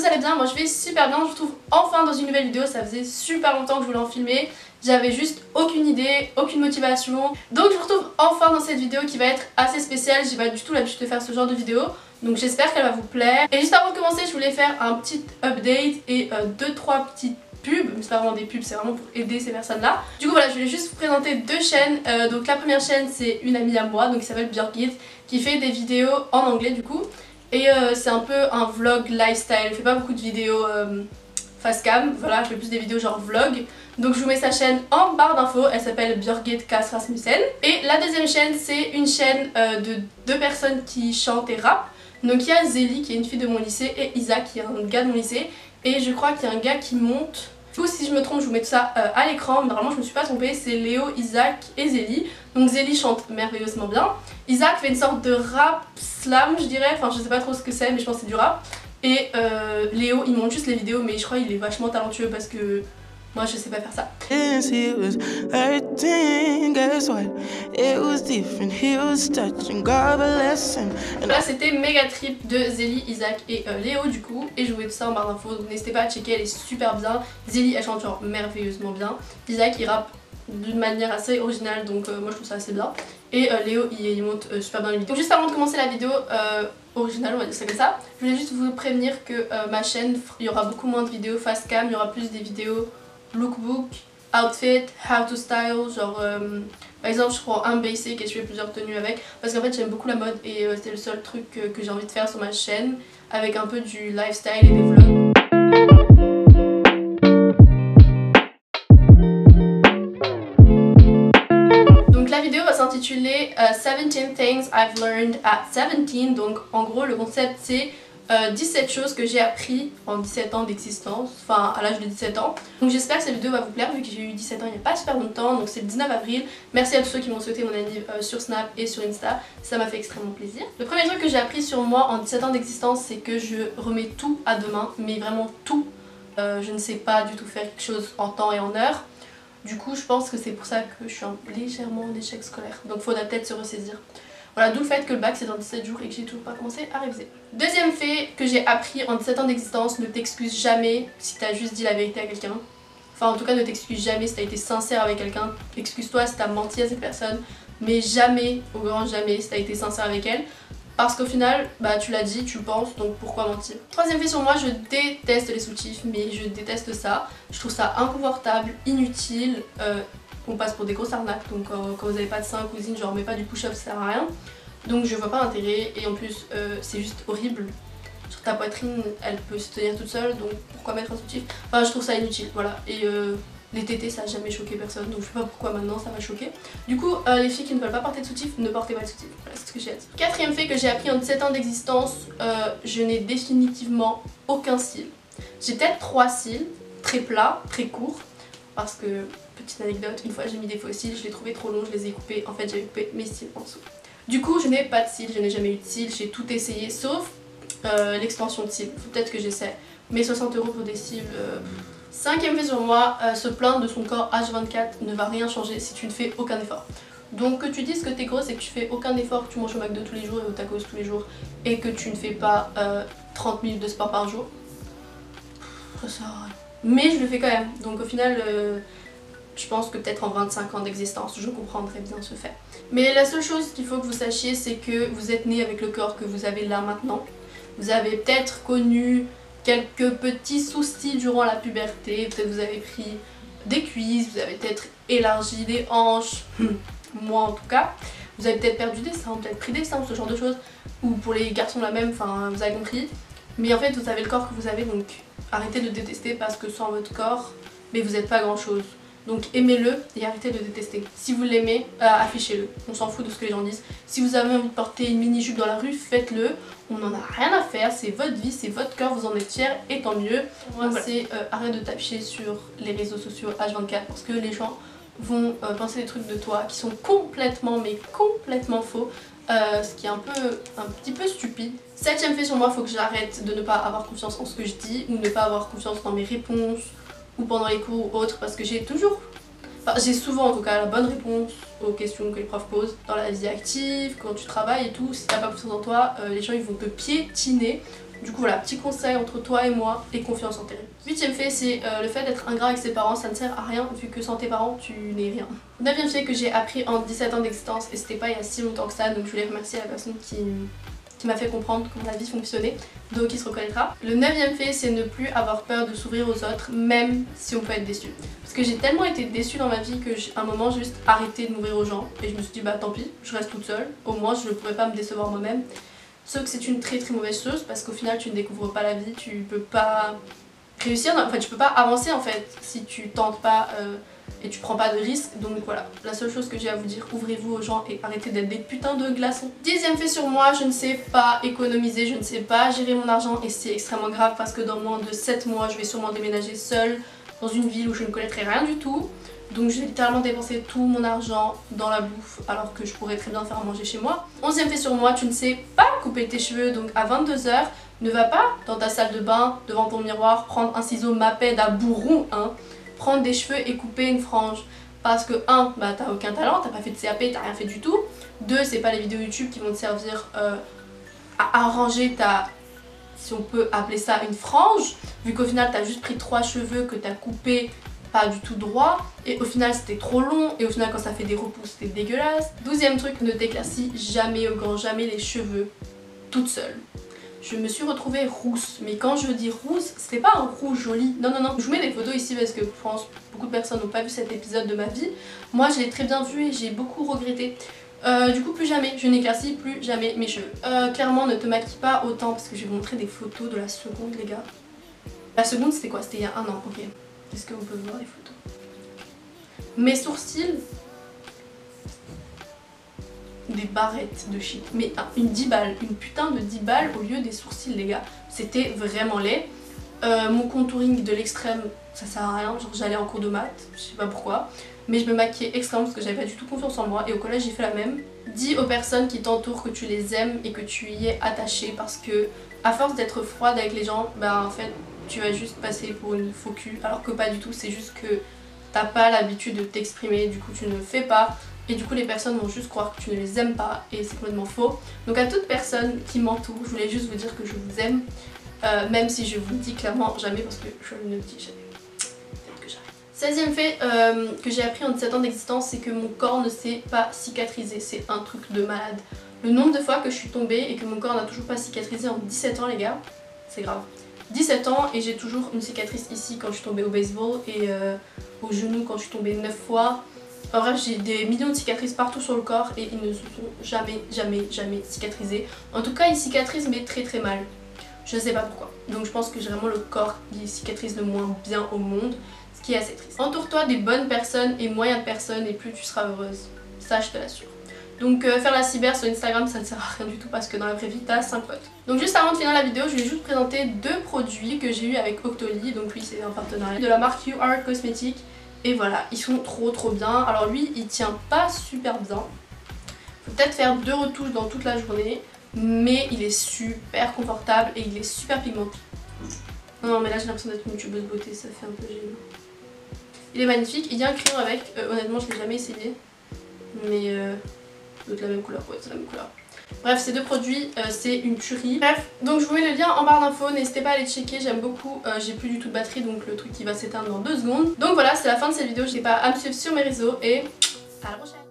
vous allez bien. Moi je vais super bien, je vous retrouve enfin dans une nouvelle vidéo. Ça faisait super longtemps que je voulais en filmer. J'avais juste aucune idée, aucune motivation. Donc je vous retrouve enfin dans cette vidéo qui va être assez spéciale. J'ai pas du tout l'habitude de faire ce genre de vidéo, donc j'espère qu'elle va vous plaire. Et juste avant de commencer, je voulais faire un petit update et 2-3 petites pubs. C'est pas vraiment des pubs, c'est vraiment pour aider ces personnes là. Du coup voilà, je voulais juste vous présenter deux chaînes. Donc la première chaîne, c'est une amie à moi, donc qui s'appelle Björkit, qui fait des vidéos en anglais du coup. Et c'est un peu un vlog lifestyle. Elle fait pas beaucoup de vidéos face cam, voilà, je fais plus des vidéos genre vlog. Donc je vous mets sa chaîne en barre d'infos, elle s'appelle Björkit Kass Rasmussen. Et la deuxième chaîne, c'est une chaîne de deux personnes qui chantent et rappent. Donc il y a Zélie qui est une fille de mon lycée et Isaac qui est un gars de mon lycée. Et je crois qu'il y a un gars qui monte. Du coup si je me trompe, je vous mets tout ça à l'écran. Normalement je me suis pas trompée, c'est Léo, Isaac et Zélie. Donc Zélie chante merveilleusement bien. Isaac fait une sorte de rap slam je dirais, enfin je sais pas trop ce que c'est mais je pense que c'est du rap. Et Léo il monte juste les vidéos mais je crois qu'il est vachement talentueux parce que moi je sais pas faire ça. Là c'était méga trip de Zélie, Isaac et Léo du coup. Et je vous mets tout ça en barre d'infos, donc n'hésitez pas à checker, elle est super bien. Zélie elle chante genre merveilleusement bien. Isaac il rappe d'une manière assez originale, donc moi je trouve ça assez bien. Et Léo il monte super bien les vidéos. Donc juste avant de commencer la vidéo originale, on va dire ça comme ça, je voulais juste vous prévenir que ma chaîne, il y aura beaucoup moins de vidéos face cam, il y aura plus des vidéos lookbook, outfit, how to style, genre par exemple je prends un basic et je fais plusieurs tenues avec, parce qu'en fait j'aime beaucoup la mode et c'est le seul truc que j'ai envie de faire sur ma chaîne, avec un peu du lifestyle et des vlogs. La vidéo va s'intituler 17 Things I've Learned at 17, donc en gros le concept c'est 17 choses que j'ai appris en 17 ans d'existence, enfin à l'âge de 17 ans. Donc j'espère que cette vidéo va vous plaire vu que j'ai eu 17 ans il n'y a pas super longtemps, donc c'est le 19 avril. Merci à tous ceux qui m'ont souhaité mon anniv sur Snap et sur Insta, ça m'a fait extrêmement plaisir. Le premier truc que j'ai appris sur moi en 17 ans d'existence, c'est que je remets tout à demain, mais vraiment tout. Je ne sais pas du tout faire quelque chose en temps et en heure. Du coup je pense que c'est pour ça que je suis légèrement en échec scolaire, donc il faudra peut-être se ressaisir. Voilà, d'où le fait que le bac c'est dans 17 jours et que j'ai toujours pas commencé à réviser. Deuxième fait que j'ai appris en 17 ans d'existence, ne t'excuse jamais si t'as juste dit la vérité à quelqu'un. Enfin en tout cas ne t'excuse jamais si t'as été sincère avec quelqu'un. Excuse-toi si t'as menti à cette personne, mais jamais, au grand jamais, si t'as été sincère avec elle. Parce qu'au final, bah tu l'as dit, tu le penses, donc pourquoi mentir? Troisième fait sur moi, je déteste les soutifs, mais je déteste ça. Je trouve ça inconfortable, inutile, on passe pour des grosses arnaques, donc quand vous n'avez pas de sein, cousine, genre mets pas du push-up, ça sert à rien. Donc je vois pas l'intérêt, et en plus c'est juste horrible. Sur ta poitrine, elle peut se tenir toute seule, donc pourquoi mettre un soutif? Enfin je trouve ça inutile, voilà. Et les tétés ça a jamais choqué personne, donc je sais pas pourquoi maintenant ça m'a choqué. Du coup les filles qui ne veulent pas porter de soutif, ne portez pas de soutif, voilà c'est ce que j'ai à dire. Quatrième fait que j'ai appris en 17 ans d'existence, je n'ai définitivement aucun cil. J'ai peut-être 3 cils, très plats, très courts, parce que, petite anecdote, une fois j'ai mis des faux cils, je les trouvais trop longs, je les ai coupés, en fait j'avais coupé mes cils en dessous. Du coup je n'ai pas de cils, je n'ai jamais eu de cils, j'ai tout essayé sauf l'extension de cils, faut peut-être que j'essaie, mais 60 € pour des cils... Cinquième fait sur moi, se plaindre de son corps H24 ne va rien changer si tu ne fais aucun effort. Donc que tu dises que t'es grosse et que tu fais aucun effort, que tu manges au McDo tous les jours et au tacos tous les jours et que tu ne fais pas 30 minutes de sport par jour, ça sert à rien. Mais je le fais quand même, donc au final je pense que peut-être en 25 ans d'existence je comprendrai bien ce fait. Mais la seule chose qu'il faut que vous sachiez, c'est que vous êtes né avec le corps que vous avez là maintenant. Vous avez peut-être connu quelques petits soucis durant la puberté, peut-être vous avez pris des cuisses, vous avez peut-être élargi des hanches, moi en tout cas. Vous avez peut-être perdu des seins, peut-être pris des seins, ce genre de choses. Ou pour les garçons la même, enfin vous avez compris. Mais en fait vous avez le corps que vous avez, donc arrêtez de détester parce que sans votre corps, mais vous n'êtes pas grand chose. Donc aimez-le et arrêtez de détester. Si vous l'aimez, affichez-le. On s'en fout de ce que les gens disent. Si vous avez envie de porter une mini-jupe dans la rue, faites-le. On n'en a rien à faire, c'est votre vie, c'est votre corps, vous en êtes fiers et tant mieux. Moi c'est arrête de t'afficher sur les réseaux sociaux H24 parce que les gens vont penser des trucs de toi qui sont complètement mais complètement faux. Ce qui est un petit peu stupide. Septième fait sur moi, il faut que j'arrête de ne pas avoir confiance en ce que je dis ou ne pas avoir confiance dans mes réponses ou pendant les cours ou autres, parce que j'ai souvent en tout cas la bonne réponse aux questions que les profs posent dans la vie active, quand tu travailles et tout. Si t'as pas confiance en toi, les gens ils vont te piétiner. Du coup voilà, petit conseil entre toi et moi, et confiance en tes rêves. 8ème fait, c'est le fait d'être ingrat avec ses parents, ça ne sert à rien vu que sans tes parents tu n'es rien. 9ème fait que j'ai appris en 17 ans d'existence et c'était pas il y a si longtemps que ça, donc je voulais remercier la personne qui m'a fait comprendre comment la vie fonctionnait, donc il se reconnaîtra. Le 9ème fait, c'est ne plus avoir peur de s'ouvrir aux autres, même si on peut être déçu. Parce que j'ai tellement été déçue dans ma vie que j'ai un moment juste arrêté de m'ouvrir aux gens et je me suis dit bah tant pis, je reste toute seule, au moins je ne pourrais pas me décevoir moi-même. Sauf que c'est une très mauvaise chose parce qu'au final tu ne découvres pas la vie, tu peux pas réussir, enfin tu peux pas avancer en fait si tu tentes pas et tu prends pas de risques. Donc voilà, la seule chose que j'ai à vous dire, ouvrez-vous aux gens et arrêtez d'être des putains de glaçons. 10ème fait sur moi, je ne sais pas économiser, je ne sais pas gérer mon argent et c'est extrêmement grave parce que dans moins de 7 mois je vais sûrement déménager seule dans une ville où je ne connaîtrai rien du tout. Donc je vais littéralement dépenser tout mon argent dans la bouffe alors que je pourrais très bien faire à manger chez moi. 11ème fait sur moi, tu ne sais pas couper tes cheveux, donc à 22 h, ne va pas dans ta salle de bain devant ton miroir prendre un ciseau Maped à bourron, hein, prendre des cheveux et couper une frange. Parce que 1, bah t'as aucun talent, t'as pas fait de CAP, t'as rien fait du tout. 2, c'est pas les vidéos YouTube qui vont te servir à arranger ta, si on peut appeler ça une frange, vu qu'au final t'as juste pris 3 cheveux que t'as coupé pas du tout droit et au final c'était trop long et au final quand ça fait des repousses c'était dégueulasse. 12ème truc, ne t'éclaircis jamais au grand jamais les cheveux toute seule. Je me suis retrouvée rousse, mais quand je dis rousse, c'était pas un rouge joli, non. Je vous mets des photos ici parce que je pense beaucoup de personnes n'ont pas vu cet épisode de ma vie. Moi je l'ai très bien vu et j'ai beaucoup regretté. Du coup plus jamais, je n'éclaircis plus jamais mes cheveux. Clairement ne te maquille pas autant parce que je vais vous montrer des photos de la seconde les gars. La seconde c'était quoi? C'était il y a un an, ok. Est-ce que vous pouvez voir les photos? Mes sourcils, des barrettes de shit, mais une 10 balles, une putain de 10 balles au lieu des sourcils les gars, c'était vraiment laid. Mon contouring de l'extrême, ça sert à rien, genre j'allais en cours de maths, je sais pas pourquoi, mais je me maquillais extrêmement parce que j'avais pas du tout confiance en moi et au collège j'ai fait la même. Dis aux personnes qui t'entourent que tu les aimes et que tu y es attaché parce que à force d'être froide avec les gens, bah en fait tu vas juste passer pour une faux cul alors que pas du tout, c'est juste que t'as pas l'habitude de t'exprimer, du coup tu ne le fais pas et du coup les personnes vont juste croire que tu ne les aimes pas et c'est complètement faux. Donc à toute personne qui m'entoure, je voulais juste vous dire que je vous aime, même si je vous le dis clairement jamais parce que je ne le dis jamais. Peut-être que j'arrête. 16ème fait que j'ai appris en 17 ans d'existence, c'est que mon corps ne s'est pas cicatrisé, c'est un truc de malade. Le nombre de fois que je suis tombée et que mon corps n'a toujours pas cicatrisé en 17 ans les gars, c'est grave. 17 ans et j'ai toujours une cicatrice ici quand je suis tombée au baseball et au genou quand je suis tombée 9 fois. En bref, j'ai des millions de cicatrices partout sur le corps et ils ne se sont jamais cicatrisés. En tout cas, ils cicatrisent mais très mal. Je sais pas pourquoi. Donc je pense que j'ai vraiment le corps qui cicatrise le moins bien au monde, ce qui est assez triste. Entoure-toi des bonnes personnes et moyennes personnes et plus tu seras heureuse. Ça, je te l'assure. Donc faire la cyber sur Instagram ça ne sert à rien du tout parce que dans la vraie vie t'as 5 potes. Donc juste avant de finir la vidéo je vais juste présenter 2 produits que j'ai eu avec Octoly. Donc lui c'est un partenariat de la marque You Are Cosmetics. Et voilà, ils sont trop bien. Alors lui il tient pas super bien. Faut peut-être faire 2 retouches dans toute la journée. Mais il est super confortable et il est super pigmenté. Non mais là j'ai l'impression d'être une youtubeuse beauté, ça fait un peu gênant. Il est magnifique, il y a un crayon avec, honnêtement je l'ai jamais essayé. Mais de la même couleur, ouais c'est la même couleur. Bref ces 2 produits c'est une tuerie. Bref donc je vous mets le lien en barre d'infos, n'hésitez pas à aller checker, j'aime beaucoup. J'ai plus du tout de batterie donc le truc qui va s'éteindre dans 2 secondes. Donc voilà c'est la fin de cette vidéo, n'hésitez pas à me suivre sur mes réseaux et à la prochaine.